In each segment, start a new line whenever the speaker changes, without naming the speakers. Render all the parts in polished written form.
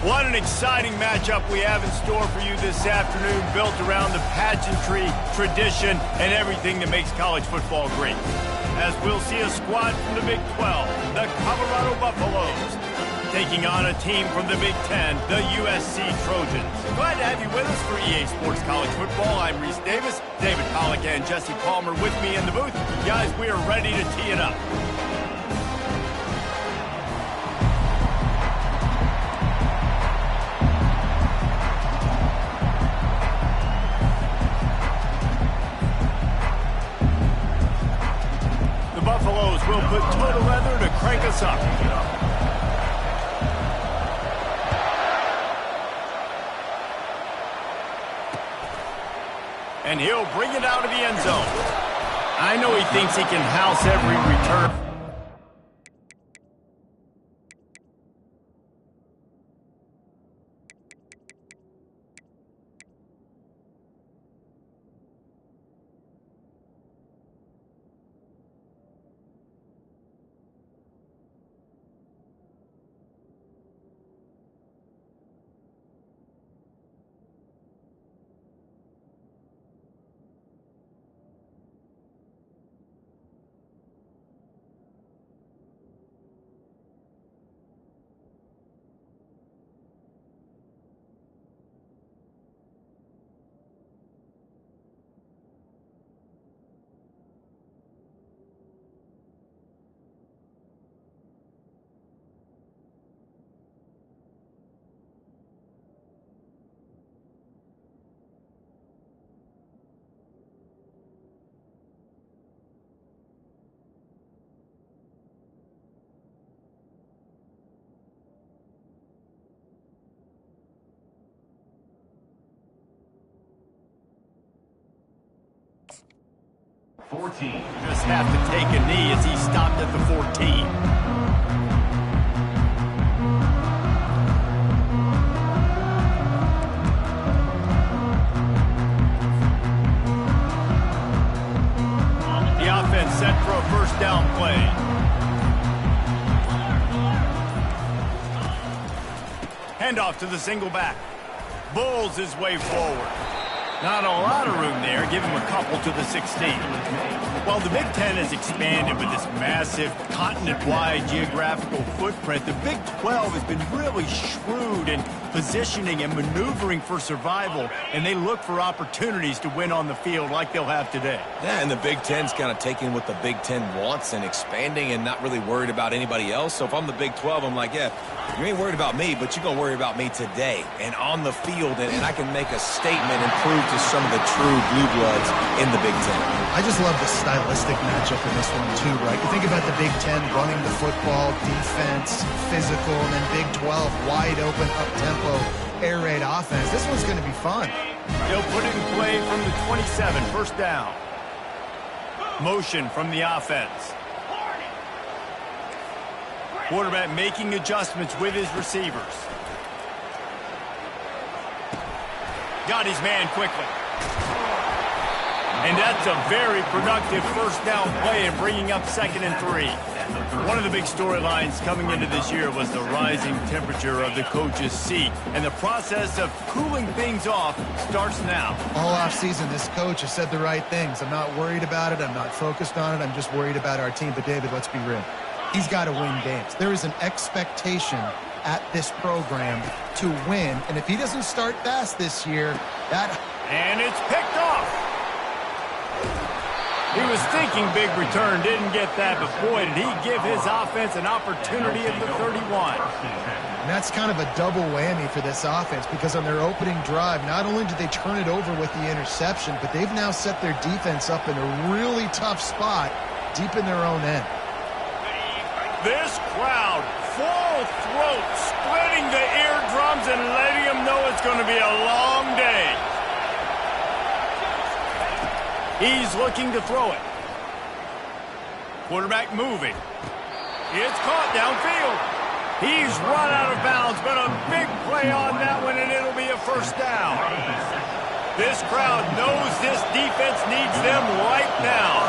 What an exciting matchup we have in store for you this afternoon, built around the pageantry, tradition, and everything that makes college football great. As we'll see a squad from the Big 12, the Colorado Buffaloes, taking on a team from the Big 10, the USC Trojans. Glad to have you with us for EA Sports College Football. I'm Reese Davis, David Pollack, and Jesse Palmer with me in the booth. Guys, we are ready to tee it up. Will put total leather to crank us up. And he'll bring it out of the end zone. I know he thinks he can house every return. Just have to take a knee as he stopped at the 14. The offense set for a first down play. Handoff to the single back. Bulls his way forward. Not a lot of room there. Give him a couple to the 16. While the Big Ten has expanded with this massive continent-wide geographical footprint, the Big 12 has been really shrewd in positioning and maneuvering for survival, and they look for opportunities to win on the field like they'll have today.
Yeah, and the Big Ten's kind of taking what the Big Ten wants and expanding and not really worried about anybody else. So if I'm the Big 12, I'm like, yeah, you ain't worried about me, but you're going to worry about me today and on the field, and I can make a statement and prove to some of the true blue bloods in the Big Ten.
I just love the stylistic matchup in this one too, right? You think about the Big Ten running the football, defense, physical, and then Big 12 wide open, up-tempo, air raid offense. This one's going to be fun.
They'll put it in play from the 27, first down. Motion from the offense. Quarterback making adjustments with his receivers. Got his man quickly. And that's a very productive first down play and bringing up 2nd and 3. One of the big storylines coming into this year was the rising temperature of the coach's seat. And the process of cooling things off starts now.
All offseason, this coach has said the right things. I'm not worried about it. I'm not focused on it. I'm just worried about our team. But, David, let's be real. He's got to win games. There is an expectation at this program to win. And if he doesn't start fast this year, that...
And it's picked off. He was thinking big return, didn't get that, but boy, did he give his offense an opportunity at the 31.
And that's kind of a double whammy for this offense, because on their opening drive, not only did they turn it over with the interception, but they've now set their defense up in a really tough spot deep in their own end.
This crowd, full throat, splitting the eardrums and letting them know it's going to be a long day. He's looking to throw it. Quarterback moving. It's caught downfield. He's run out of bounds, but a big play on that one, and it'll be a first down. This crowd knows this defense needs them right now.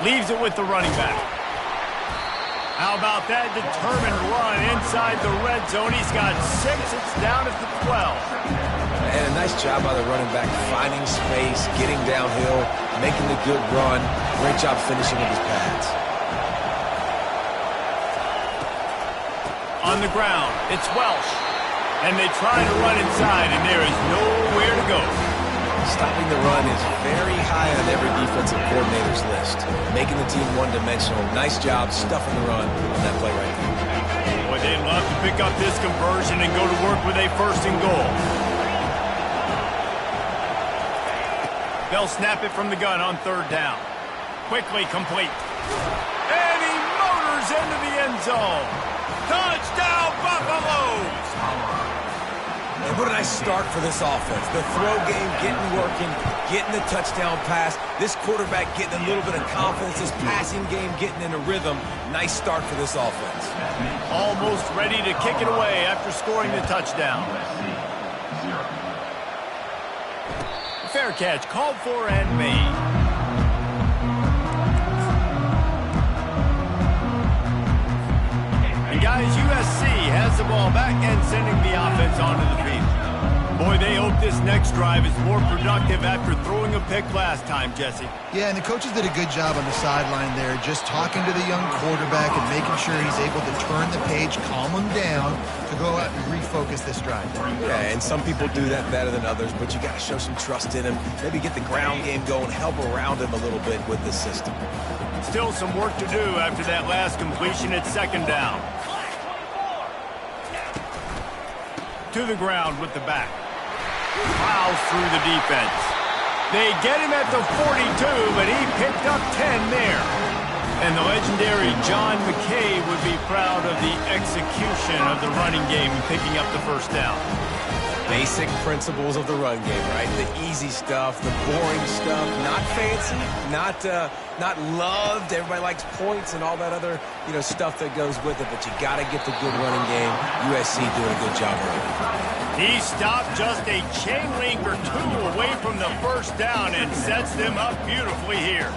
Leaves it with the running back. How about that determined run inside the red zone? He's got 6. It's down at the 12.
And a nice job by the running back, finding space, getting downhill, making the good run. Great job finishing with his pads.
On the ground, it's Welsh. And they try to run inside, and there is nowhere to go.
Stopping the run is very high on every defensive coordinator's list. Making the team one-dimensional. Nice job stuffing the run on that play right there.
Boy, they'd love to pick up this conversion and go to work with a 1st and goal. They'll snap it from the gun on 3rd down. Quickly complete. And he motors into the end zone. Touchdown, Buffaloes!
And what a nice start for this offense. The throw game getting working, getting the touchdown pass. This quarterback getting a little bit of confidence. This passing game getting in a rhythm. Nice start for this offense.
Almost ready to kick it away after scoring the touchdown. Fair catch, called for and made. And guys, USC has the ball back and sending the offense onto the field. Boy, they hope this next drive is more productive after throwing a pick last time, Jesse.
Yeah, and the coaches did a good job on the sideline there, just talking to the young quarterback and making sure he's able to turn the page, calm him down, to go out and refocus this drive.
Yeah, and some people do that better than others, but you got to show some trust in him. Maybe get the ground game going, help around him a little bit with this system.
Still some work to do after that last completion at 2nd down. To the ground with the back. Plows through the defense. They get him at the 42, but he picked up 10 there. And the legendary John McKay would be proud of the execution of the running game and picking up the 1st down.
Basic principles of the run game, right? The easy stuff, the boring stuff, not fancy, not loved. Everybody likes points and all that other, stuff that goes with it, but you got to get the good running game. USC doing a good job early.
He stopped just a chain link or 2 away from the 1st down and sets them up beautifully here.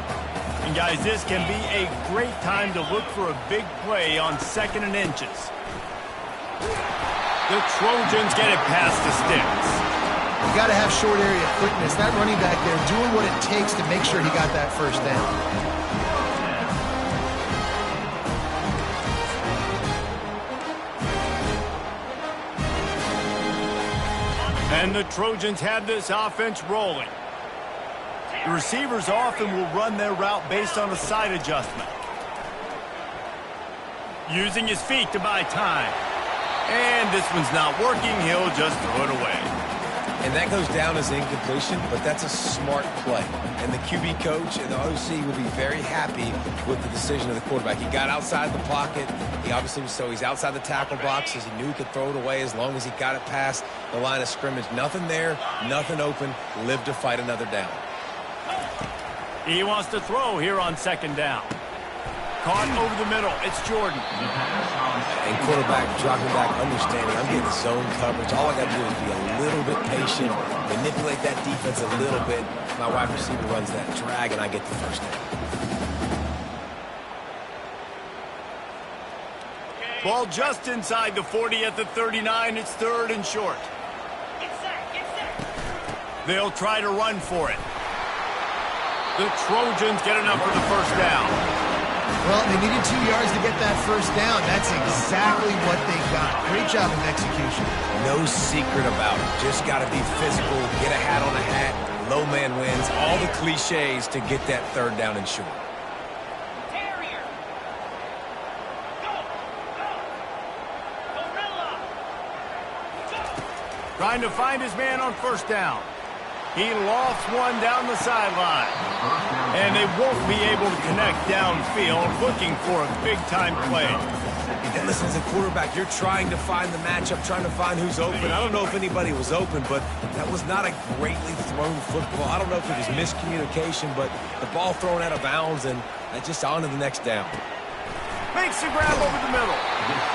And guys, this can be a great time to look for a big play on 2nd and inches. The Trojans get it past the sticks.
You got to have short area quickness. That running back there doing what it takes to make sure he got that 1st down.
And the Trojans have this offense rolling. The receivers often will run their route based on a side adjustment. Using his feet to buy time. And this one's not working. He'll just throw it away.
And that goes down as incompletion, but that's a smart play. And the QB coach and the OC will be very happy with the decision of the quarterback. He got outside the pocket. He obviously was he's outside the tackle boxes. He knew he could throw it away as long as he got it past the line of scrimmage. Nothing there, nothing open. Live to fight another down.
He wants to throw here on 2nd down. Caught over the middle. It's Jordan.
And quarterback dropping back, understanding I'm getting zone coverage. All I got to do is be a little bit patient, manipulate that defense a little bit. My wide receiver runs that drag, and I get the 1st down.
Ball just inside the 40 at the 39. It's 3rd and short. They'll try to run for it. The Trojans get enough for the 1st down.
Well, they needed 2 yards to get that 1st down. That's exactly what they got. Great job of execution.
No secret about it. Just got to be physical, get a hat on a hat, low man wins, all the cliches to get that 3rd down and short.
Trying to find his man on 1st down. He lofts one down the sideline. And they won't be able to connect downfield, looking for a big-time play.
And listen, as a quarterback, you're trying to find the matchup, trying to find who's open. I don't know if anybody was open, but that was not a greatly thrown football. I don't know if it was miscommunication, but the ball thrown out of bounds, and just on to the next down.
Makes the grab over the middle.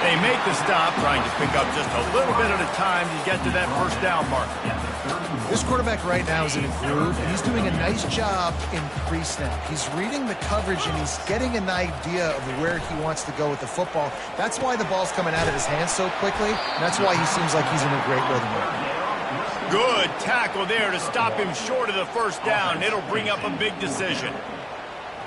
They make the stop, trying to pick up just a little bit at a time to get to that 1st down marker.
This quarterback right now is in a groove, and he's doing a nice job in pre-snap. He's reading the coverage, and he's getting an idea of where he wants to go with the football. That's why the ball's coming out of his hands so quickly, and that's why he seems like he's in a great rhythm right now.
Good tackle there to stop him short of the first down. It'll bring up a big decision.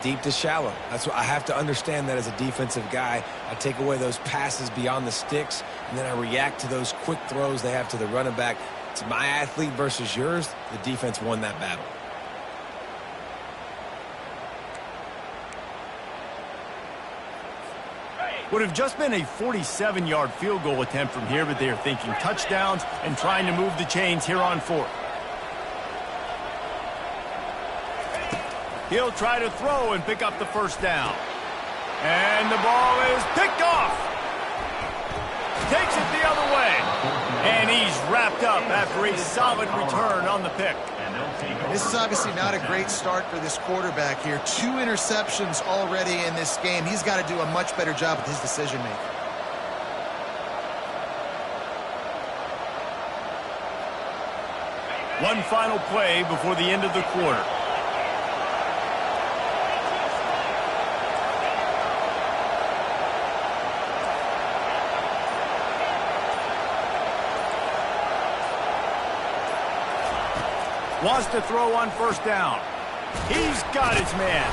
Deep to shallow. That's what I have to understand that as a defensive guy. I take away those passes beyond the sticks, and then I react to those quick throws they have to the running back. It's my athlete versus yours. The defense won that battle.
Would have just been a 47-yard field goal attempt from here, but they are thinking touchdowns and trying to move the chains here on fourth. He'll try to throw and pick up the first down. And the ball is picked off. Takes it the other way. And he's wrapped up after a solid return on the pick.
This is obviously not a great start for this quarterback here. 2 interceptions already in this game. He's got to do a much better job with his decision-making.
One final play before the end of the quarter. Wants to throw on first down. He's got his man.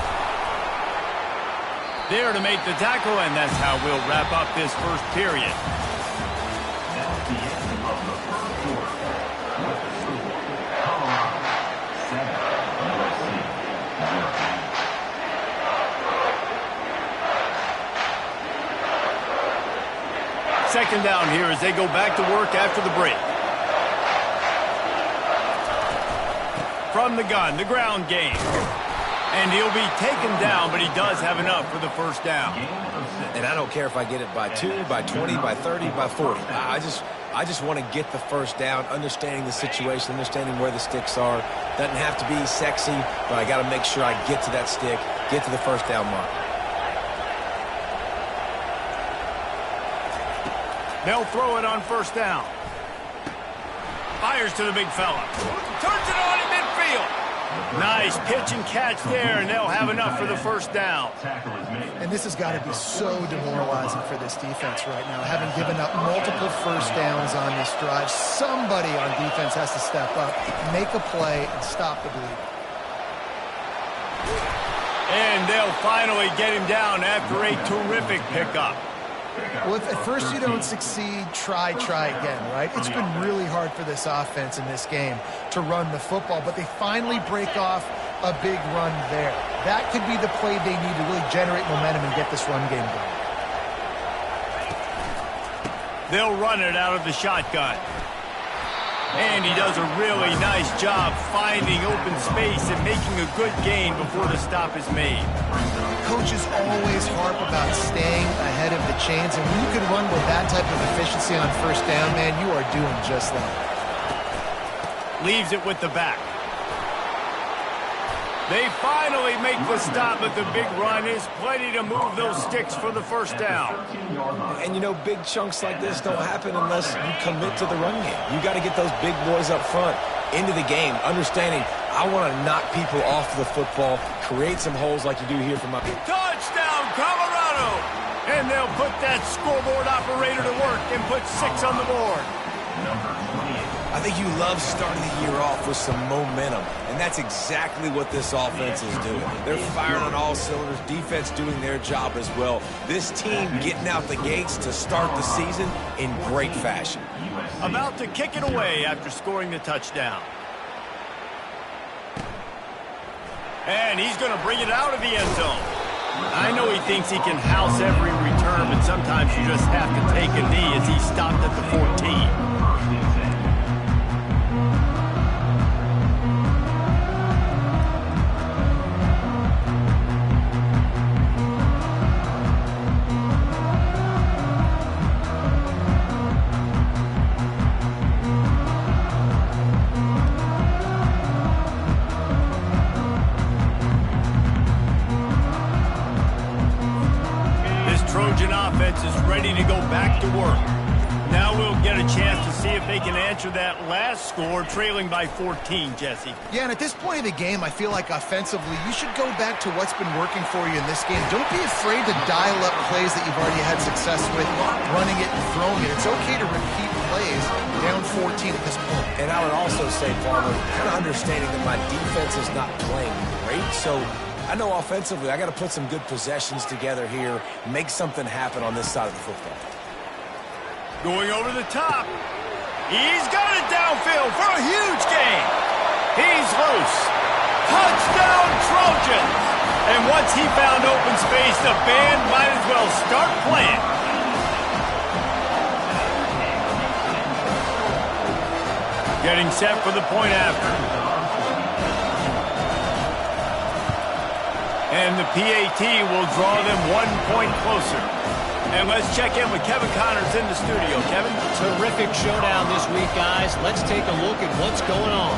There to make the tackle, and that's how we'll wrap up this first period.
That's the end of the first quarter. With the score, Colorado 7, USC 0.
Second down here as they go back to work after the break. From the gun, the ground game. And he'll be taken down, but he does have enough for the first down.
And I don't care if I get it by 2, by 20, by 30, by 40. I just want to get the first down, understanding the situation, understanding where the sticks are. Doesn't have to be sexy, but I got to make sure I get to that stick, get to the first down mark.
They'll throw it on first down. Fires to the big fella. Turns it on in midfield. Nice pitch and catch there, and they'll have enough for the first down.
And this has got to be so demoralizing for this defense right now, having given up multiple first downs on this drive. Somebody on defense has to step up, make a play, and stop the bleed.
And they'll finally get him down after a terrific pickup.
Well, if at first you don't succeed, try again, right? It's been really hard for this offense in this game to run the football, but they finally break off a big run there. That could be the play they need to really generate momentum and get this run game going.
They'll run it out of the shotgun. And he does a really nice job finding open space and making a good gain before the stop is made.
Coaches always harp about staying ahead of the chains, and when you can run with that type of efficiency on first down, man, you are doing just that.
Leaves it with the back. They finally make the stop, but the big run is plenty to move those sticks for the first down.
And, you know, big chunks like this don't happen unless you commit to the run game. You got to get those big boys up front into the game, understanding I want to knock people off the football, create some holes like you do here for my...
Touchdown, Colorado! And they'll put that scoreboard operator to work and put 6 on the board.
I think you love starting the year off with some momentum, and that's exactly what this offense is doing. They're firing on all cylinders, defense doing their job as well. This team getting out the gates to start the season in great fashion.
About to kick it away after scoring the touchdown. And he's going to bring it out of the end zone. I know he thinks he can house every return, but sometimes you just have to take a knee as he stopped at the 14. Trojan offense is ready to go back to work. Now we'll get a chance to see if they can answer that last score, trailing by 14, Jesse.
Yeah, and at this point of the game, I feel like offensively, you should go back to what's been working for you in this game. Don't be afraid to dial up plays that you've already had success with, running it and throwing it. It's okay to repeat plays down 14 at this point.
And I would also say, Farmer, kind of understanding that my defense is not playing great, so I know offensively I got to put some good possessions together here, make something happen on this side of the football.
Going over the top. He's got it downfield for a huge gain. He's loose. Touchdown, Trojans. And once he found open space, the band might as well start playing. Getting set for the point after. And the PAT will draw them 1 point closer. And let's check in with Kevin Connors in the studio. Kevin?
Terrific showdown this week, guys. Let's take a look at what's going on.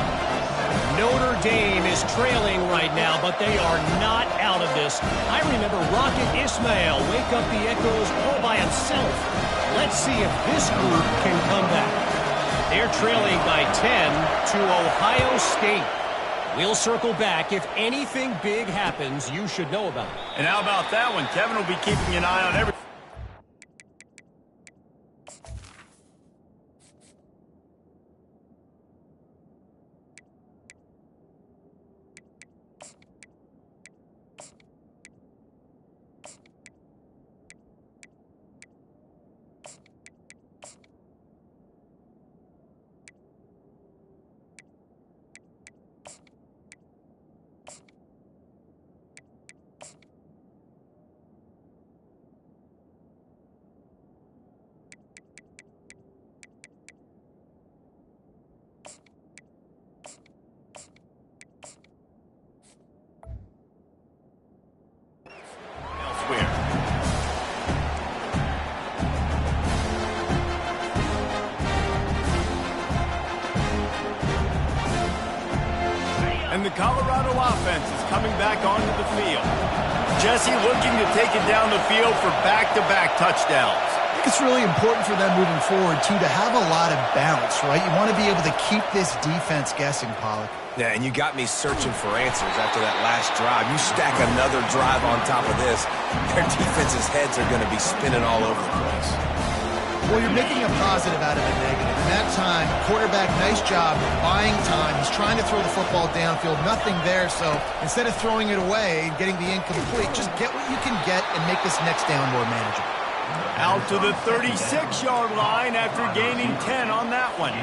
Notre Dame is trailing right now, but they are not out of this. I remember Rocket Ismail wake up the Echoes all by himself. Let's see if this group can come back. They're trailing by 10 to Ohio State. We'll circle back. If anything big happens, you should know about it.
And how about that one? Kevin will be keeping an eye on everything. And the Colorado offense is coming back onto the field. Jesse looking to take it down the field for back-to-back touchdowns.
I think it's really important for them moving forward, too, to have a lot of bounce, right? You want to be able to keep this defense guessing, Pollock.
Yeah, and you got me searching for answers after that last drive. You stack another drive on top of this, their defense's heads are going to be spinning all over the place.
Well, you're making a positive out of a negative. In that time, quarterback, nice job buying time. He's trying to throw the football downfield. Nothing there, so instead of throwing it away and getting the incomplete, just get what you can get and make this next down more manageable.
Out to the 36-yard line after gaining 10 on that one.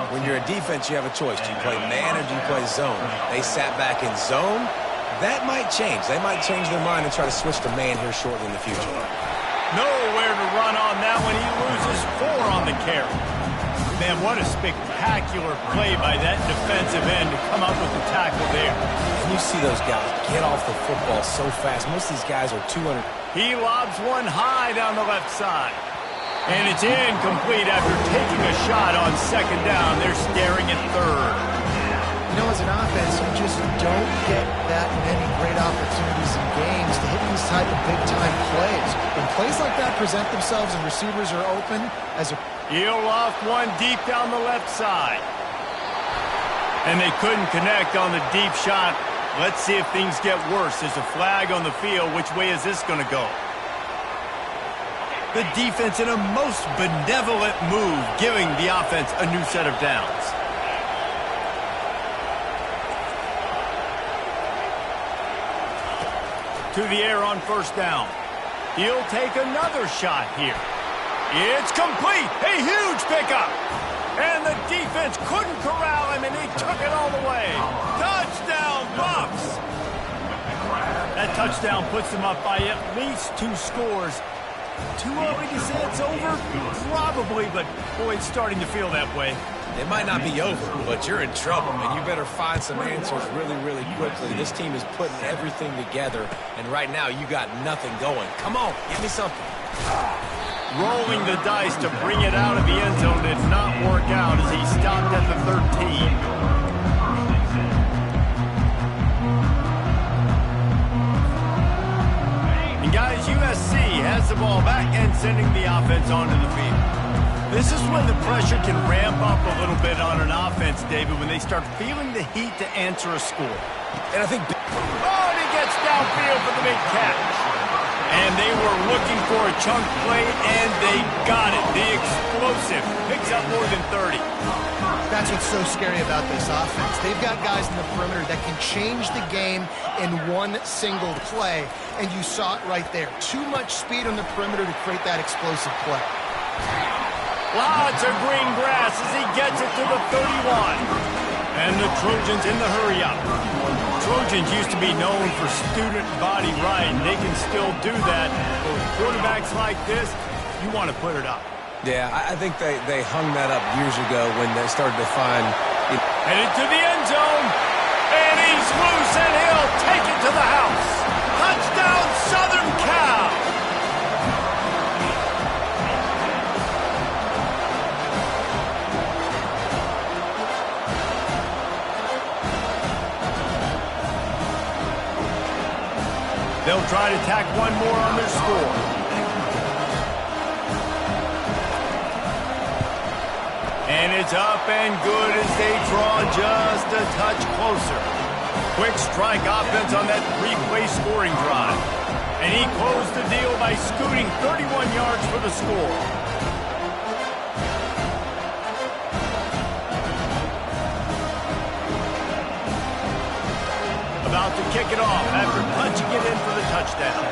When you're a defense, you have a choice. Do you play man or do you play zone? They sat back in zone. That might change. They might change their mind and try to switch to man here shortly in the future.
Nowhere to run on that one. He loses 4 on the carry. Man, what a spectacular play by that defensive end to come up with the tackle there.
And you see those guys get off the football so fast. Most of these guys are 200.
He lobs one high down the left side. And it's incomplete after taking a shot on second down. They're staring at third.
You know, as an offense, you just don't get that many great opportunities in games to hit these type of big-time plays. When plays like that present themselves and receivers are open, as a...
He'll loft one deep down the left side. And they couldn't connect on the deep shot. Let's see if things get worse. There's a flag on the field. Which way is this going to go? The defense in a most benevolent move, giving the offense a new set of downs. To the air on first down. He'll take another shot here. It's complete. A huge pickup. And the defense couldn't corral him, and he took it all the way. Touchdown, Buffs. That touchdown puts them up by at least 2 scores. Too early to say it's over? Probably, but boy, it's starting to feel that way.
It might not be over, but you're in trouble, and you better find some answers really, really quickly. This team is putting everything together, and right now you got nothing going. Come on, give me something.
Rolling the dice to bring it out of the end zone did not work out as he stopped at the 13. Guys, USC has the ball back and sending the offense onto the field. This is when the pressure can ramp up a little bit on an offense, David, when they start feeling the heat to answer a score.
And I think...
Oh, and he gets downfield for the big catch. And they were looking for a chunk play, and they got it. The explosive picks up more than 30.
That's what's so scary about this offense. They've got guys in the perimeter that can change the game in one single play, and you saw it right there. Too much speed on the perimeter to create that explosive play.
Lots of green grass as he gets it to the 31. And the Trojans in the hurry-up. Trojans used to be known for student body right, and they can still do that. For quarterbacks like this, you want to put it up.
Yeah, I think they hung that up years ago when they started to find...
Headed to the end zone, and he's loose, and he'll take it to the house. Touchdown, Southern Cal! They'll try to tack one more on their score. And it's up and good as they draw just a touch closer. Quick strike offense on that three-play scoring drive. And he closed the deal by scooting 31 yards for the score. About to kick it off after punching it in for the touchdown.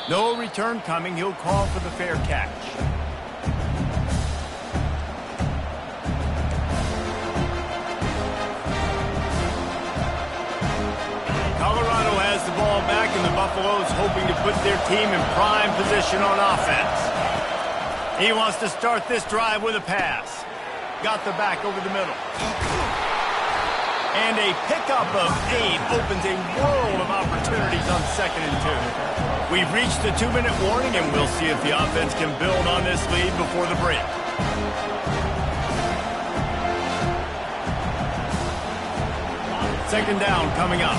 No return coming. He'll call for the fair catch. Colorado has the ball back, and the Buffaloes hoping to put their team in prime position on offense. He wants to start this drive with a pass. Got the back over the middle. And a pickup of 8 opens a world of opportunities on 2nd and 2. We've reached the 2-minute warning, and we'll see if the offense can build on this lead before the break. Second down coming up.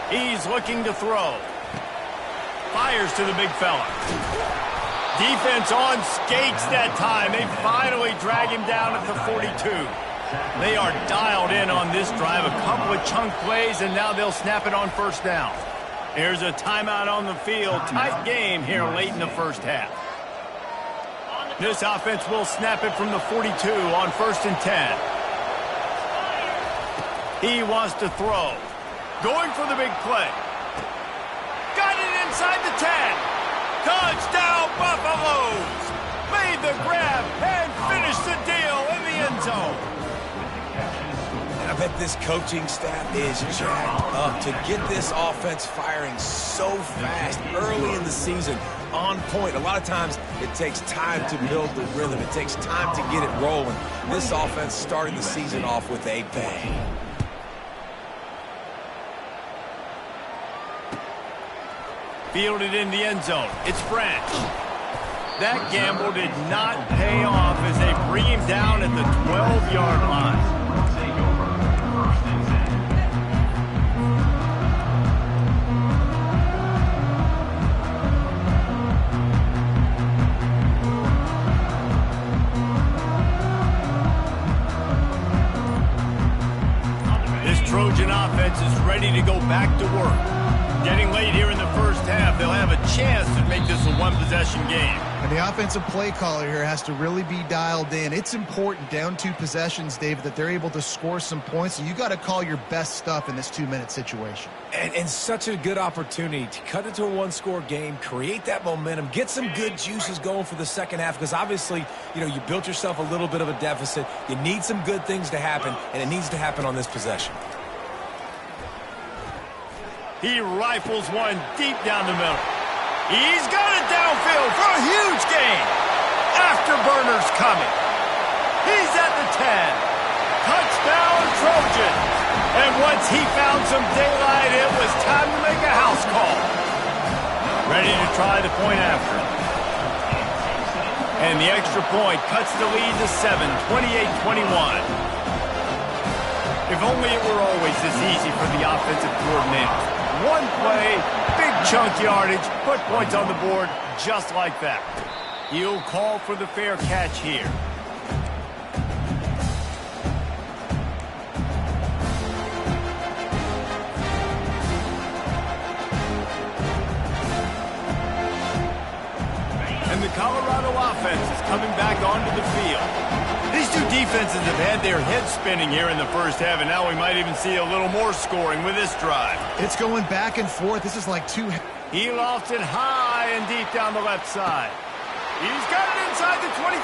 He's looking to throw. Fires to the big fella. Defense on skates that time. They finally drag him down at the 42. They are dialed in on this drive. A couple of chunk plays, and now they'll snap it on first down. Here's a timeout on the field. Tight game here late in the first half. This offense will snap it from the 42 on 1st and 10. He wants to throw. Going for the big play. Got it inside the 10. Touchdown, Buffaloes! Made the grab and finished the deal in the end zone.
I bet this coaching staff is jacked up to get this offense firing so fast early in the season, on point. A lot of times it takes time to build the rhythm. It takes time to get it rolling. This offense started the season off with a bang.
Fielded in the end zone. It's Branch. That gamble did not pay off as they bring him down at the 12-yard line. This Trojan offense is ready to go back to work. Getting late here in the first half, they'll have a chance to make this a one-possession game.
And the offensive play caller here has to really be dialed in. It's important, down 2 possessions, David, that they're able to score some points. So you got to call your best stuff in this 2-minute situation.
And such a good opportunity to cut it to a one-score game, create that momentum, get some good juices going for the second half, because obviously, you know, you built yourself a little bit of a deficit. You need some good things to happen, and it needs to happen on this possession.
He rifles one deep down the middle. He's got it downfield for a huge gain. Afterburner's coming. He's at the 10. Touchdown, Trojans. And once he found some daylight, it was time to make a house call. Ready to try the point after. And the extra point cuts the lead to 7, 28-21. If only it were always this easy for the offensive coordinator. One play, big chunk yardage, put points on the board just like that. He'll call for the fair catch here. And the Colorado offense is coming back onto the field. These two defenses have had their heads spinning here in the first half, and now we might even see a little more scoring with this drive.
It's going back and forth. This is like two...
He lofts it high and deep down the left side. He's got it inside the 25.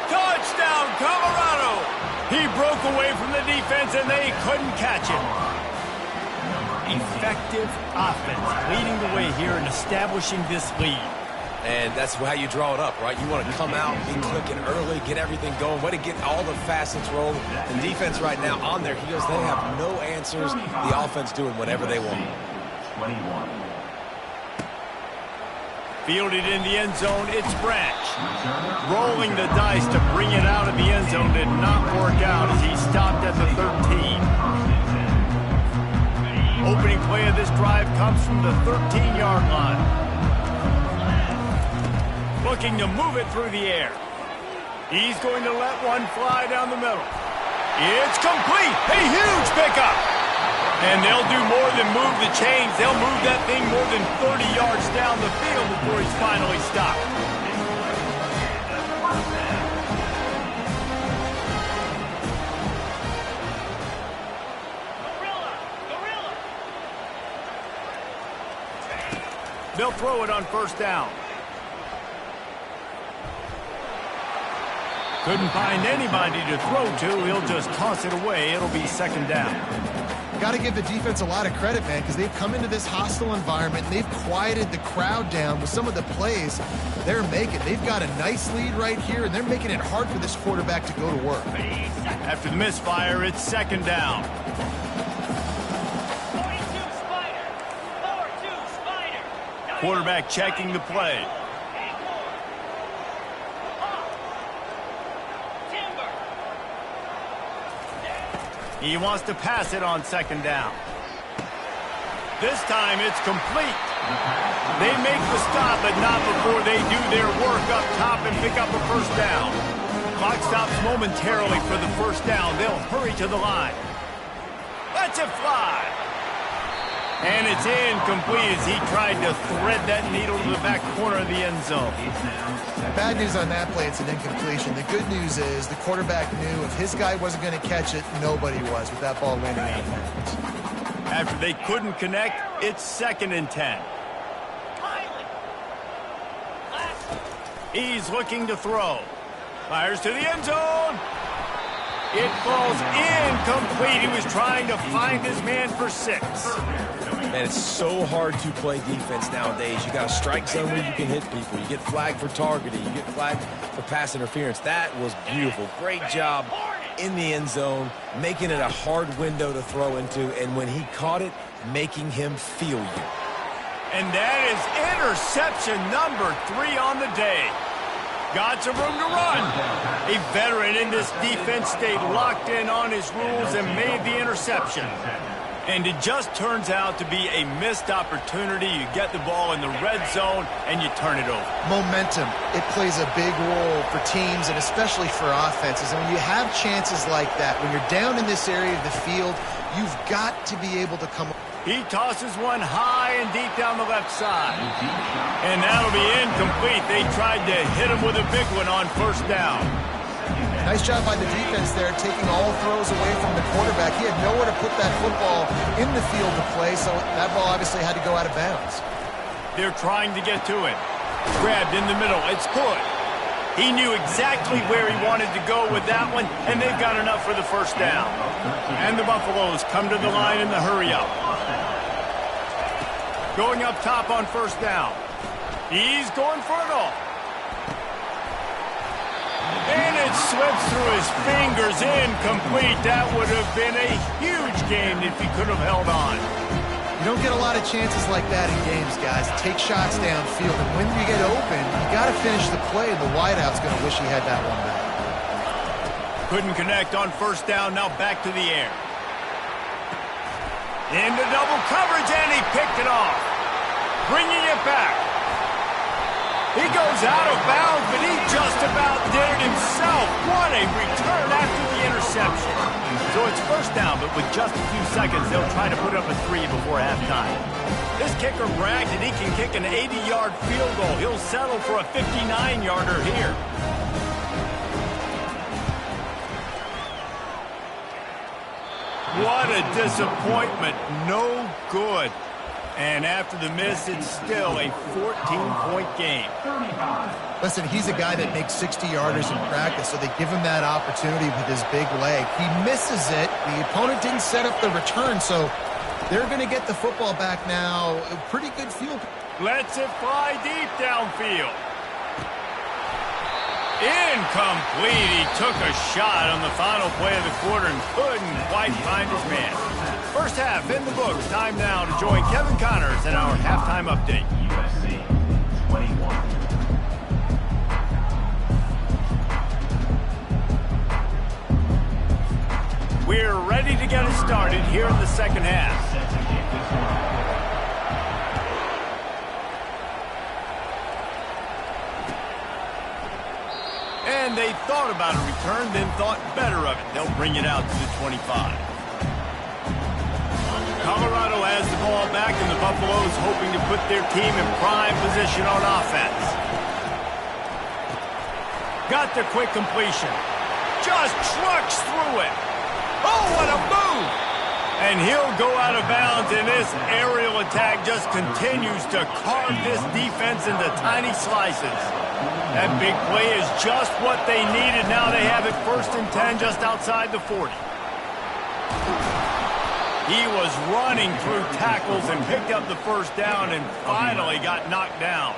Touchdown, Colorado! He broke away from the defense, and they couldn't catch him. Effective offense leading the way here and establishing this lead.
And that's how you draw it up, right? You want to come out, be clicking early, get everything going, way to get all the facets rolling. The defense right now on their heels, they have no answers. The offense doing whatever they want.
21.
Fielded in the end zone, it's Branch. Rolling the dice to bring it out of the end zone did not work out as he stopped at the 13. Opening play of this drive comes from the 13-yard line. Looking to move it through the air. He's going to let one fly down the middle. It's complete. A huge pickup. And they'll do more than move the chains. They'll move that thing more than 30 yards down the field before he's finally stopped. They'll throw it on first down. Couldn't find anybody to throw to. He'll just toss it away. It'll be second down.
Got to give the defense a lot of credit, man, because they've come into this hostile environment, and they've quieted the crowd down with some of the plays they're making. They've got a nice lead right here, and they're making it hard for this quarterback to go to work.
After the misfire, it's second down.
42 Spider. 4-2 Spider.
Quarterback checking the play. He wants to pass it on second down. This time it's complete. They make the stop, but not before they do their work up top and pick up a first down. Clock stops momentarily for the first down. They'll hurry to the line. Lets it fly. And it's incomplete as he tried to thread that needle to the back corner of the end zone.
Bad news on that play, it's an incompletion. The good news is the quarterback knew if his guy wasn't going to catch it, nobody was with that ball landing out of bounds.
After they couldn't connect, it's second and 10. He's looking to throw. Fires to the end zone. It falls incomplete. He was trying to find his man for 6.
Man, it's so hard to play defense nowadays. You got a strike zone where you can hit people. You get flagged for targeting. You get flagged for pass interference. That was beautiful. Great job in the end zone, making it a hard window to throw into, and when he caught it, making him feel you.
And that is interception number 3 on the day. Got some room to run. A veteran in this defense stayed locked in on his rules and made the interception. And it just turns out to be a missed opportunity. You get the ball in the red zone and you turn it over.
Momentum, it plays a big role for teams and especially for offenses. And when you have chances like that, when you're down in this area of the field, you've got to be able to come.
He tosses one high and deep down the left side. And that'll be incomplete. They tried to hit him with a big one on first down.
Nice job by the defense there, taking all throws away from the quarterback. He had nowhere to put that football in the field to play, so that ball obviously had to go out of bounds.
They're trying to get to it. Grabbed in the middle. It's good. He knew exactly where he wanted to go with that one, and they've got enough for the first down. And the Buffaloes come to the line in the hurry-up. Going up top on first down. He's going for it all. And it slips through his fingers, incomplete. That would have been a huge gain if he could have held on.
You don't get a lot of chances like that in games, guys. Take shots downfield, and when you get open, you got to finish the play. The wideout's going to wish he had that one back.
Couldn't connect on first down. Now back to the air. Into double coverage, and he picked it off. Bringing it back. He goes out of bounds, but he just about did it himself. What a return after the interception. So it's first down, but with just a few seconds, they'll try to put up a 3 before halftime. This kicker bragged that he can kick an 80-yard field goal. He'll settle for a 59-yarder here. What a disappointment. No good. And after the miss, it's still a 14-point game.
Listen, he's a guy that makes 60-yarders in practice, so they give him that opportunity with his big leg. He misses it. The opponent didn't set up the return, so they're going to get the football back now. A pretty good field.
Lets it fly deep downfield. Incomplete. He took a shot on the final play of the quarter and couldn't quite find his man. First half in the books. Time now to join Kevin Connors in our halftime update.
USC 21.
We're ready to get it started here in the second half. And they thought about a return, then thought better of it. They'll bring it out to the 25. Colorado has the ball back, and the Buffaloes hoping to put their team in prime position on offense. Got the quick completion. Just trucks through it. Oh, what a move! And he'll go out of bounds, and this aerial attack just continues to carve this defense into tiny slices. That big play is just what they needed. Now they have it 1st and 10 just outside the 40. He was running through tackles and picked up the first down and finally got knocked down.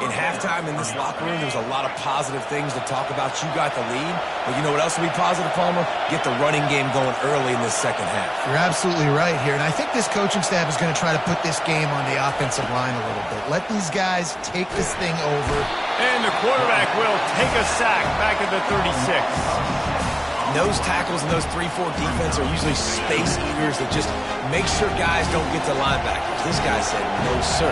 In halftime in this locker room, there was a lot of positive things to talk about. You got the lead, but you know what else will be positive, Palmer? Get the running game going early in this second half.
You're absolutely right here, and I think this coaching staff is going to try to put this game on the offensive line a little bit. Let these guys take this thing over.
And the quarterback will take a sack back at the 36.
Nose tackles and those 3-4 defense are usually space eaters that just make sure guys don't get to linebackers. This guy said, no, sir.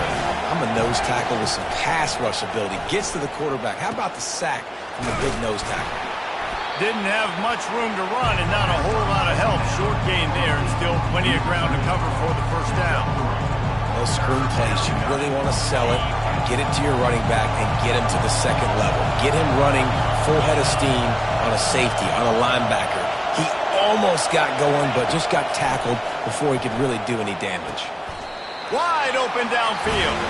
I'm a nose tackle with some pass rush ability. Gets to the quarterback. How about the sack from the big nose tackle?
Didn't have much room to run and not a whole lot of help. Short gain there and still plenty of ground to cover for the first down.
Those screen plays, you really want to sell it, get it to your running back, and get him to the second level. Get him running full head of steam on a safety, on a linebacker. He almost got going, but just got tackled before he could really do any damage.
Wide open downfield.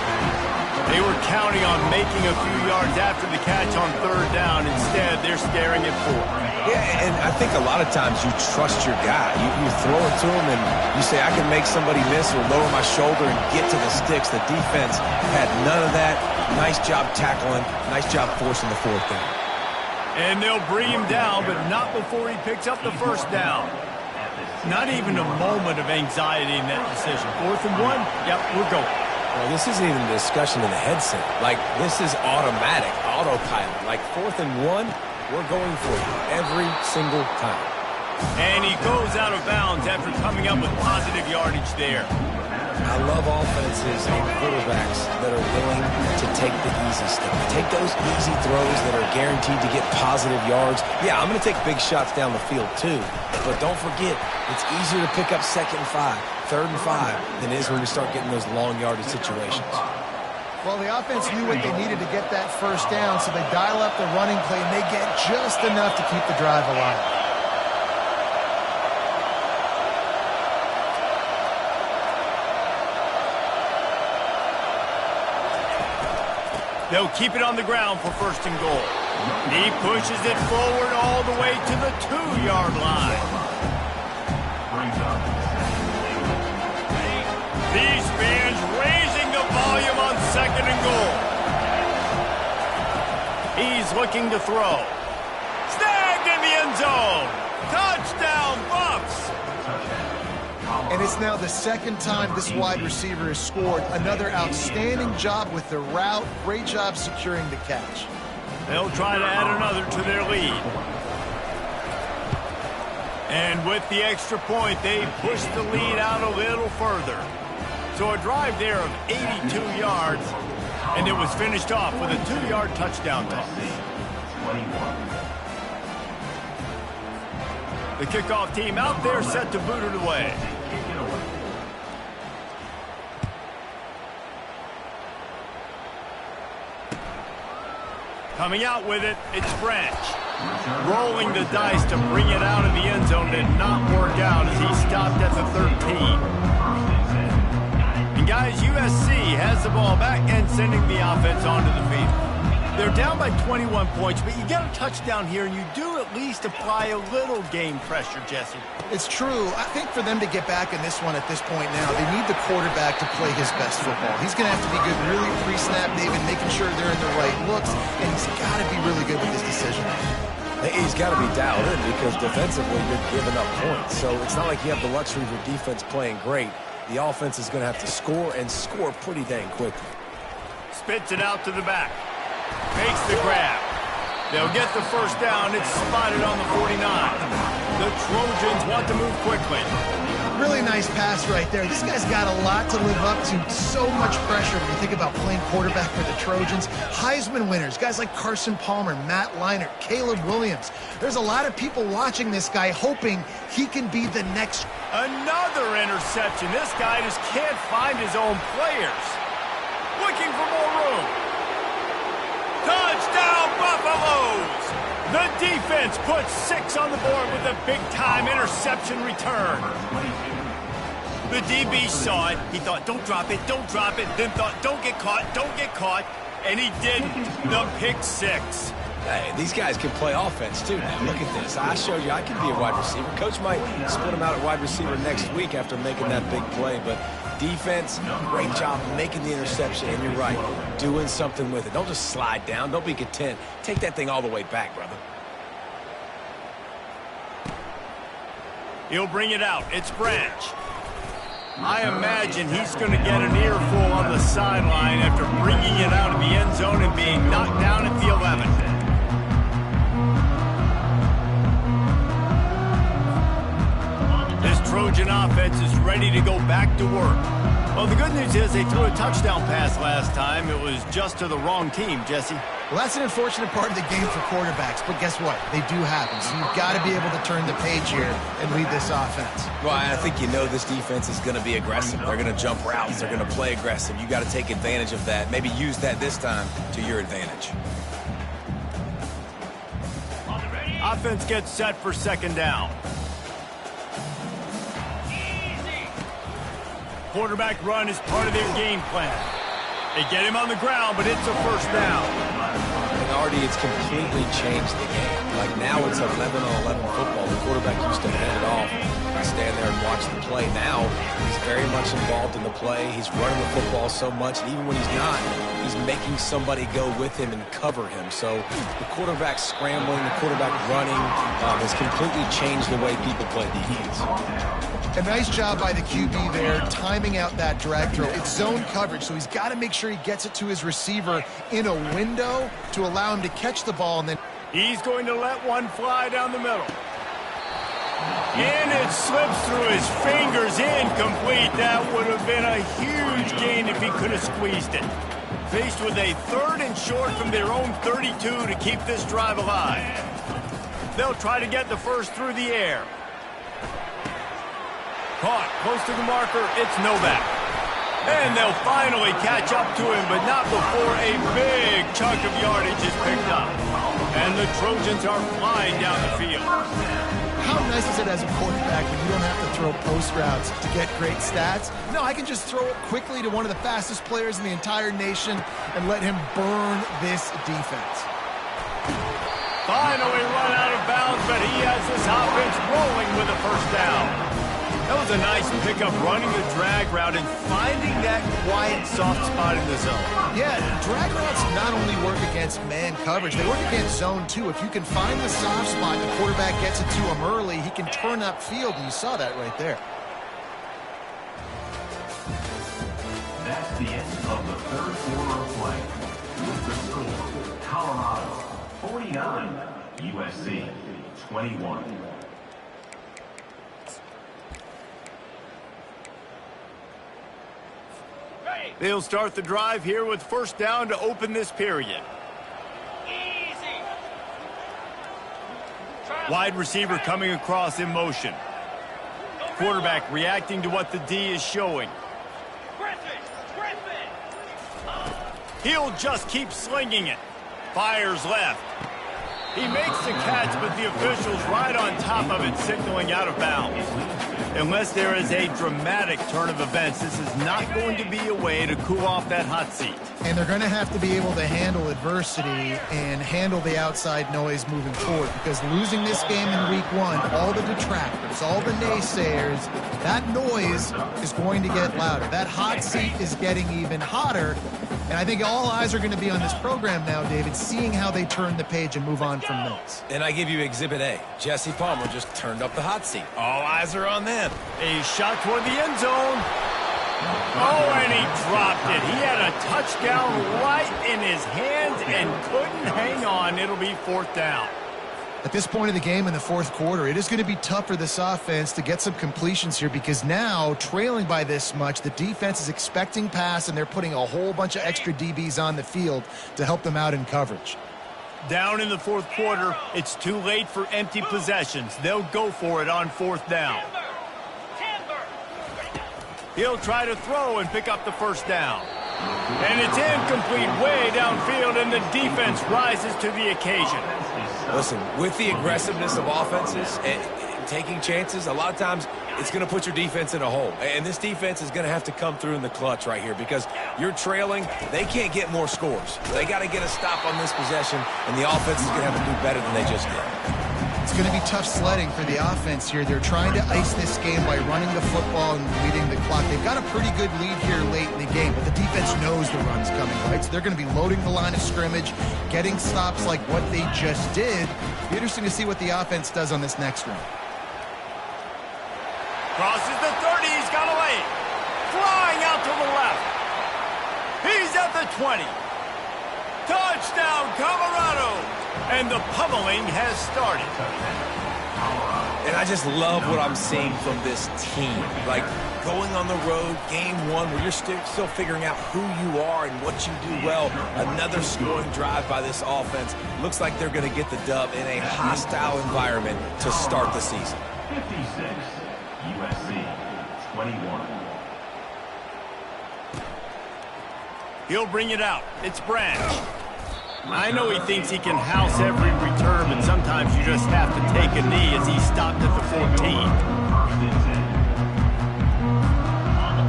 They were counting on making a few yards after the catch on 3rd down. Instead, they're staring at 4.
Yeah, and I think a lot of times you trust your guy. You throw it to him and you say, I can make somebody miss or lower my shoulder and get to the sticks. The defense had none of that. Nice job tackling. Nice job forcing the 4th down.
And they'll bring him down, but not before he picks up the first down. Not even a moment of anxiety in that decision. 4th and 1, yep, we're going.
Well, this isn't even a discussion in the headset. Like, this is automatic, autopilot. Like, 4th and 1, we're going for you every single time.
And he goes out of bounds after coming up with positive yardage there.
I love offenses and quarterbacks that are willing to take the easy stuff. Take those easy throws that are guaranteed to get positive yards. Yeah, I'm going to take big shots down the field too. But don't forget, it's easier to pick up 2nd and 5, 3rd and 5 than it is when we start getting those long yardage situations.
Well, the offense knew what they needed to get that first down, so they dial up the running play, and they get just enough to keep the drive alive.
They'll keep it on the ground for 1st and goal. He pushes it forward all the way to the 2-yard line. These fans raising the volume on 2nd and goal. He's looking to throw. Snagged in the end zone. Touchdown, Buffs.
And It's now the second time this wide receiver has scored. Another outstanding job with the route. Great job securing the catch.
They'll try to add another to their lead. And with the extra point, they push the lead out a little further. So a drive there of 82 yards, and it was finished off with a 2-yard touchdown toss. The kickoff team out there set to boot it away. Coming out with it, it's Branch. Rolling the dice to bring it out of the end zone did not work out as he stopped at the 13. And guys, USC has the ball back and sending the offense onto the field. They're down by 21 points, but you get a touchdown here, and you do at least apply a little game pressure, Jesse.
It's true. I think for them to get back in this one at this point now, they need the quarterback to play his best football. He's going to have to be good really pre-snap, David, making sure they're in the right looks, and he's got to be really good with his decision.
He's got to be dialed in because defensively you're giving up points. So it's not like you have the luxury of your defense playing great. The offense is going to have to score and score pretty dang quickly.
Spits it out to the back. Makes the grab. They'll get the first down. It's spotted on the 49. The Trojans want to move quickly.
Really nice pass right there. This guy's got a lot to live up to. So much pressure when you think about playing quarterback for the Trojans. Heisman winners, guys like Carson Palmer, Matt Leinart, Caleb Williams. There's a lot of people watching this guy hoping he can be the next.
Another interception. This guy just can't find his own players. Looking for more room. Touchdown, Buffaloes! The defense puts 6 on the board with a big-time interception return. The DB saw it. He thought, don't drop it, then thought, don't get caught, and he didn't. The pick 6.
Hey, these guys can play offense, too, now. Look at this. I showed you I can be a wide receiver. Coach might split him out at wide receiver next week after making that big play, but defense, great job making the interception, and you're right, doing something with it. Don't just slide down. Don't be content. Take that thing all the way back, brother.
He'll bring it out. It's Branch. I imagine he's going to get an earful on the sideline after bringing it out of the end zone and being knocked down at the 11. This Trojan offense is ready to go back to work. Well, the good news is they threw a touchdown pass last time. It was just to the wrong team, Jesse.
Well, that's an unfortunate part of the game for quarterbacks, but guess what? They do happen, so you've got to be able to turn the page here and lead this offense.
Well, I think you know this defense is going to be aggressive. They're going to jump routes. They're going to play aggressive. You got to take advantage of that. Maybe use that this time to your advantage.
Offense gets set for second down. Quarterback run is part of their game plan. They get him on the ground, but it's a first down.
And Artie, it's completely changed the game. Like now it's 11-on-11 football. The quarterback used to hand it off and stand there and watch the play. Now he's very much involved in the play. He's running the football so much, and even when he's not, he's making somebody go with him and cover him. So the quarterback scrambling, the quarterback running has completely changed the way people play defense.
A nice job by the QB there, timing out that drag throw. It's zone coverage, so he's got to make sure he gets it to his receiver in a window to allow him to catch the ball. And then
he's going to let one fly down the middle. And it slips through his fingers, incomplete. That would have been a huge gain if he could have squeezed it. Faced with a 3rd and short from their own 32 to keep this drive alive. They'll try to get the first through the air. Caught close to the marker, it's Novak. And they'll finally catch up to him, but not before a big chunk of yardage is picked up. And the Trojans are flying down the field.
how nice is it as a quarterback when you don't have to throw post routes to get great stats? No, I can just throw it quickly to one of the fastest players in the entire nation and let him burn this defense.
Finally run out of bounds, but he has this offense rolling with a first down. That was a nice pickup, running the drag route and finding that quiet, soft spot in the zone.
Yeah, drag routes not only work against man coverage, they work against zone too. If you can find the soft spot, the quarterback gets it to him early, he can turn upfield, and you saw that right there.
That's the end of the third quarter of play. With the score, Colorado 49, USC 21.
They'll start the drive here with first down to open this period.
Easy.
Wide receiver coming across in motion. Quarterback reacting to what the D is showing.
Griffin.
He'll just keep slinging it. Fires left. He makes the catch, but the official's right on top of it, signaling out of bounds. Unless there is a dramatic turn of events, this is not going to be a way to cool off that hot seat.
And they're going to have to be able to handle adversity and handle the outside noise moving forward, because losing this game in week one, all the detractors, all the naysayers, that noise is going to get louder. That hot seat is getting even hotter. And I think all eyes are going to be on this program now, David, seeing how they turn the page and move on from this.
And I give you Exhibit A. Jesse Palmer just turned up the hot seat. All eyes are on them.
A shot toward the end zone. Oh, and he dropped it. He had a touchdown right in his hands and couldn't hang on. It'll be fourth down.
At this point of the game in the fourth quarter, it is going to be tough for this offense to get some completions here, because now, trailing by this much, the defense is expecting pass, and they're putting a whole bunch of extra DBs on the field to help them out in coverage.
Down in the fourth quarter, it's too late for empty possessions. They'll go for it on fourth down.
Timber.
He'll try to throw and pick up the first down. And it's incomplete way downfield, and the defense rises to the occasion.
Listen, with the aggressiveness of offenses and taking chances, a lot of times it's going to put your defense in a hole. And this defense is going to have to come through in the clutch right here, because you're trailing. They can't get more scores. They got to get a stop on this possession, and the offense is going to have to do better than they just did.
It's going to be tough sledding for the offense here. They're trying to ice this game by running the football and leading the clock. They've got a pretty good lead here late in the game, but the defense knows the run's coming, right? So they're going to be loading the line of scrimmage, getting stops like what they just did. It'll be interesting to see what the offense does on this next run.
Crosses the 30. He's got away. Flying out to the left. He's at the 20. Touchdown, Colorado. And the pummeling has started.
And I just love what I'm seeing from this team. Like, going on the road, game one, where you're still figuring out who you are and what you do well. Another scoring drive by this offense. Looks like they're going to get the dub in a hostile environment to start the season.
56, USC 21.
He'll bring it out. It's Branch. I know he thinks he can house every return, but sometimes you just have to take a knee as he stopped at the 14.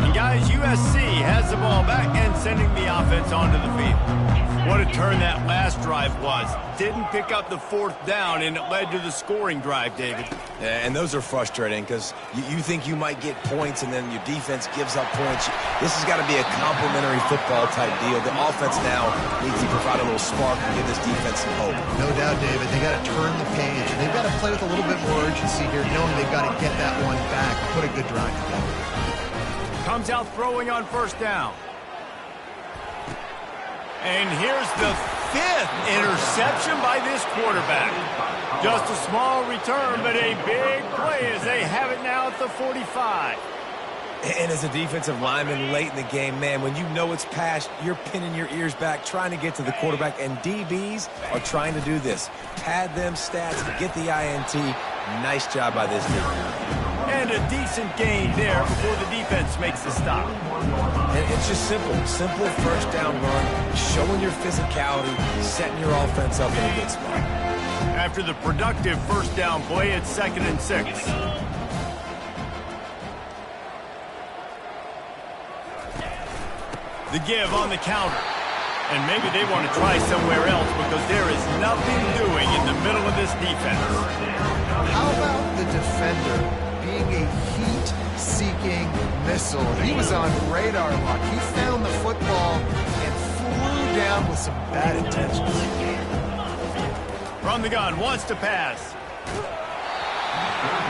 And guys, USC has the ball back and sending the offense onto the field. What a turn that last drive was. Didn't pick up the fourth down, and it led to the scoring drive, David.
Yeah, and those are frustrating, because you think you might get points and then your defense gives up points. This has got to be a complimentary football type deal. The offense now needs to provide a little spark and give this defense some hope.
No doubt, David. They got to turn the page. They've got to play with a little bit more urgency here, knowing they've got to get that one back. Put a good drive together.
Comes out throwing on first down. And here's the fifth interception by this quarterback. Just a small return, but a big play as they have it now at the 45.
And as a defensive lineman late in the game, man, when you know it's past, you're pinning your ears back, trying to get to the quarterback, and DBs are trying to do this. Pad them stats, get the INT. Nice job by this defense.
And a decent gain there before the defense makes the stop.
And it's just simple first down run, showing your physicality, setting your offense up in a good spot.
After the productive first down play, it's 2nd and 6. The give on the counter. And maybe they want to try somewhere else, because there is nothing doing in the middle of this defense.
How about the defender being a heat-seeking missile? He was on radar lock. He found the football and flew down with some bad intentions.
From the gun, wants to pass.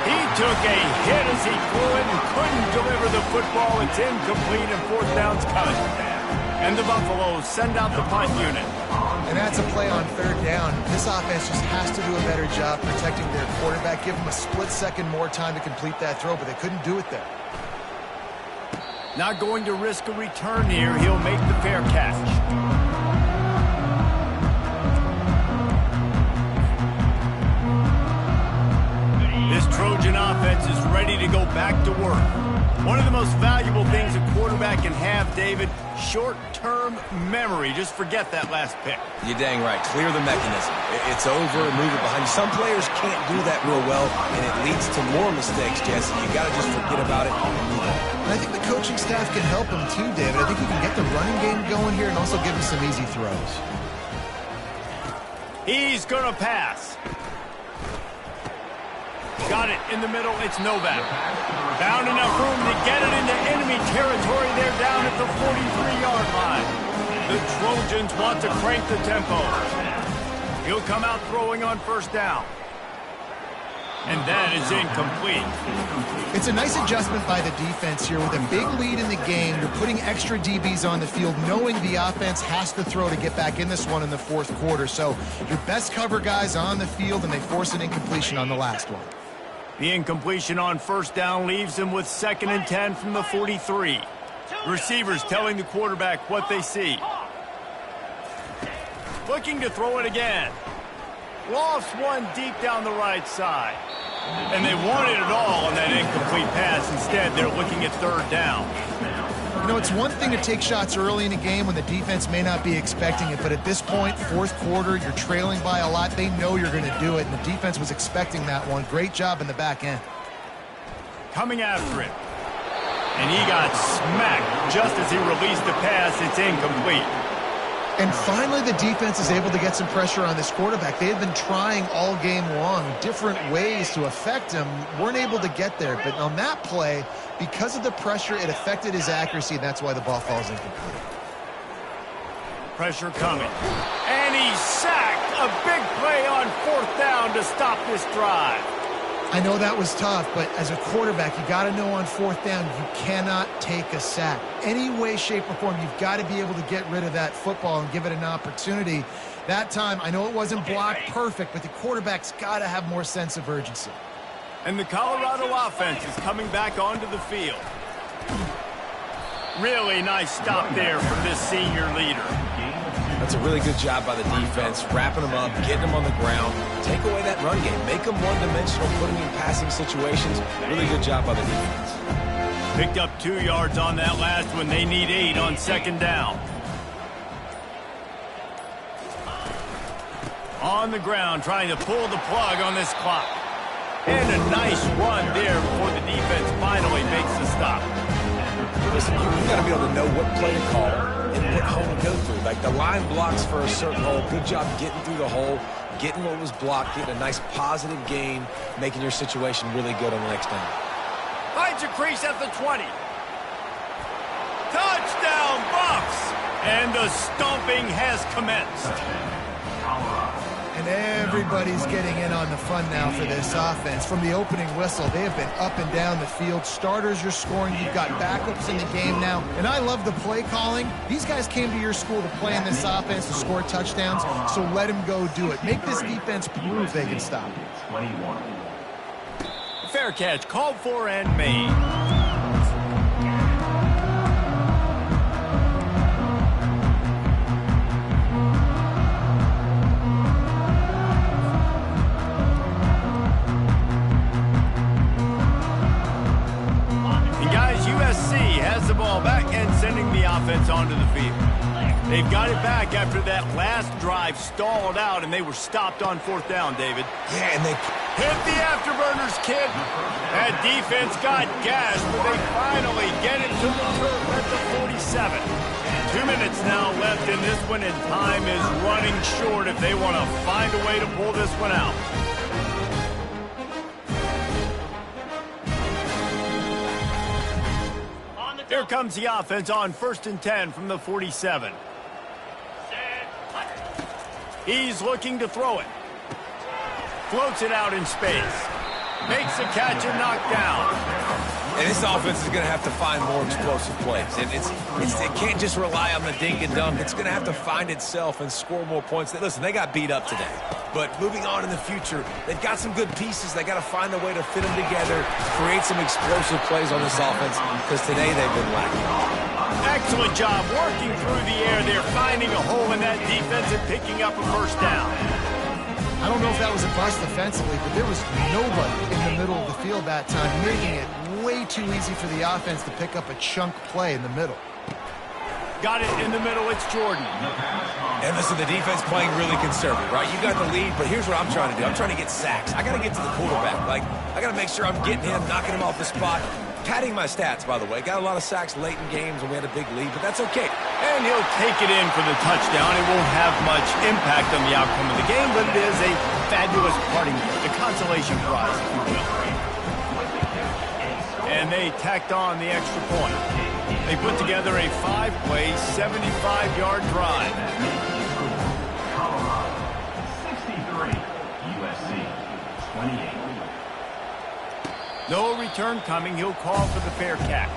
He took a hit as he threw it and couldn't deliver the football. It's incomplete and fourth down's coming. And the Buffaloes send out the punt unit.
And that's a play on third down. This offense just has to do a better job protecting their quarterback. Give him a split second more time to complete that throw, but they couldn't do it there.
Not going to risk a return here. He'll make the fair catch. This Trojan offense is ready to go back to work. One of the most valuable things a quarterback can have, David, short-term memory. Just forget that last pick.
You're dang right. Clear the mechanism. It's over and move it behind you. Some players can't do that real well, and it leads to more mistakes, Jesse. You got to just forget about it and move on.
And I think the coaching staff can help him too, David. I think he can get the running game going here and also give him some easy throws.
He's going to pass. Got it in the middle. It's Novak. Found enough room to get it into enemy territory. They're down at the 43-yard line. The Trojans want to crank the tempo. He'll come out throwing on first down. And that is incomplete.
It's a nice adjustment by the defense here. With a big lead in the game, you're putting extra DBs on the field, knowing the offense has to throw to get back in this one in the fourth quarter. So your best cover guys on the field, and they force an incompletion on the last one.
The incompletion on first down leaves him with 2nd and 10 from the 43. Receivers telling the quarterback what they see. Looking to throw it again. Lost one deep down the right side. And they wanted it all on that incomplete pass. Instead, they're looking at third down.
You know, it's one thing to take shots early in a game when the defense may not be expecting it, but at this point, fourth quarter, you're trailing by a lot. They know you're going to do it, and the defense was expecting that one. Great job in the back end.
Coming after it. And he got smacked just as he released the pass. It's incomplete.
And finally, the defense is able to get some pressure on this quarterback. They had been trying all game long, different ways to affect him, weren't able to get there. But on that play, because of the pressure, it affected his accuracy, and that's why the ball falls incomplete.
Pressure coming. And he's sacked. A big play on fourth down to stop this drive.
I know that was tough, but as a quarterback, you got to know on fourth down, you cannot take a sack. Any way, shape, or form, you've got to be able to get rid of that football and give it an opportunity. That time, I know it wasn't blocked perfect, but the quarterback's got to have more sense of urgency.
And the Colorado offense is coming back onto the field. Really nice stop there from this senior leader.
That's a really good job by the defense, wrapping them up, getting them on the ground, take away that run game, make them one-dimensional, put them in passing situations. Really good job by the defense.
Picked up 2 yards on that last one. They need 8 on second down. On the ground, trying to pull the plug on this clock. And a nice run there before the defense finally makes the stop.
Listen, you've got to be able to know what play to call and what hole to go through. Like the line blocks for a certain hole. Good job getting through the hole, getting what was blocked, getting a nice positive gain, making your situation really good on the next down.
Finds a crease at the 20. Touchdown, Buffs! And the stomping has commenced.
And everybody's getting in on the fun now for this offense. From the opening whistle, they have been up and down the field. Starters are scoring. You've got backups in the game now. And I love the play calling. These guys came to your school to play in this offense to score touchdowns, so let them go do it. Make this defense prove they can stop it.
21.
Fair catch called for and made. USC has the ball back and sending the offense onto the field. They've got it back after that last drive stalled out, and they were stopped on fourth down, David.
Yeah, and they
hit the afterburners, kid. That defense got gashed, but they finally get it to the turf at the 47. 2 minutes now left in this one, and time is running short if they want to find a way to pull this one out. Here comes the offense on 1st and 10 from the 47. He's looking to throw it. Floats it out in space. Makes the catch and knocked down.
And this offense is going to have to find more explosive plays. And it can't just rely on the dink and dunk. It's going to have to find itself and score more points. Listen, they got beat up today. But moving on in the future, they've got some good pieces. They got to find a way to fit them together, create some explosive plays on this offense, because today they've been lacking.
Excellent job working through the air. They're finding a hole in that defense and picking up a first down.
I don't know if that was a bust defensively, but there was nobody in the middle of the field that time, making it way too easy for the offense to pick up a chunk play in the middle.
Got it in the middle. It's Jordan.
And listen, the defense playing really conservative, right? You got the lead, but here's what I'm trying to do. I'm trying to get sacks. I got to get to the quarterback. Like, I got to make sure I'm getting him, knocking him off the spot. Padding my stats, by the way. Got a lot of sacks late in games when we had a big lead, but that's okay.
And he'll take it in for the touchdown. It won't have much impact on the outcome of the game, but it is a fabulous parting gift, a consolation prize, if you will. And they tacked on the extra point. They put together a 5-play, 75-yard drive.
Colorado, 63. USC, 28.
No return coming. He'll call for the fair catch.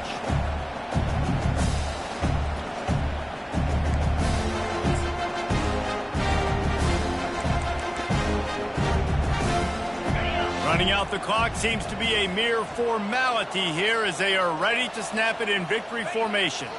Running out the clock seems to be a mere formality here as they are ready to snap it in victory formation.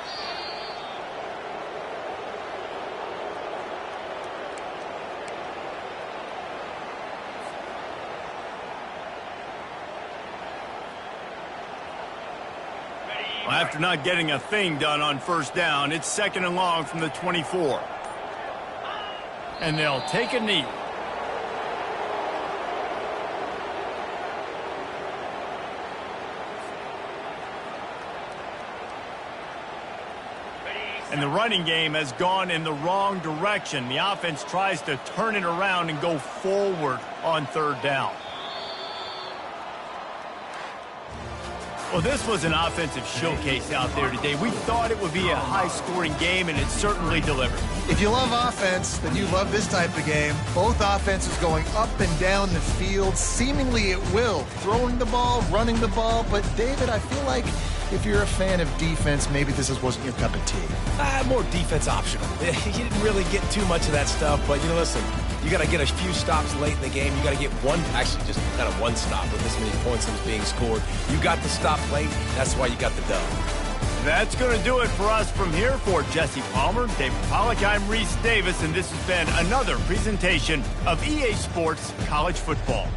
After not getting a thing done on first down, it's 2nd and long from the 24. And they'll take a knee. And the running game has gone in the wrong direction. The offense tries to turn it around and go forward on 3rd down. Well, this was an offensive showcase out there today. We thought it would be a high-scoring game, and it certainly delivered.
If you love offense, then you love this type of game. Both offenses going up and down the field, seemingly at will. Throwing the ball, running the ball. But, David, I feel like if you're a fan of defense, maybe this wasn't your cup of tea.
More defense optional. You didn't really get too much of that stuff, but, listen, you got to get a few stops late in the game. You got to get actually just kind of one stop with this many points that was being scored. You got to stop late. That's why you got the dub.
That's going to do it for us from here. For Jesse Palmer, David Pollack, I'm Reese Davis, and this has been another presentation of EA Sports College Football.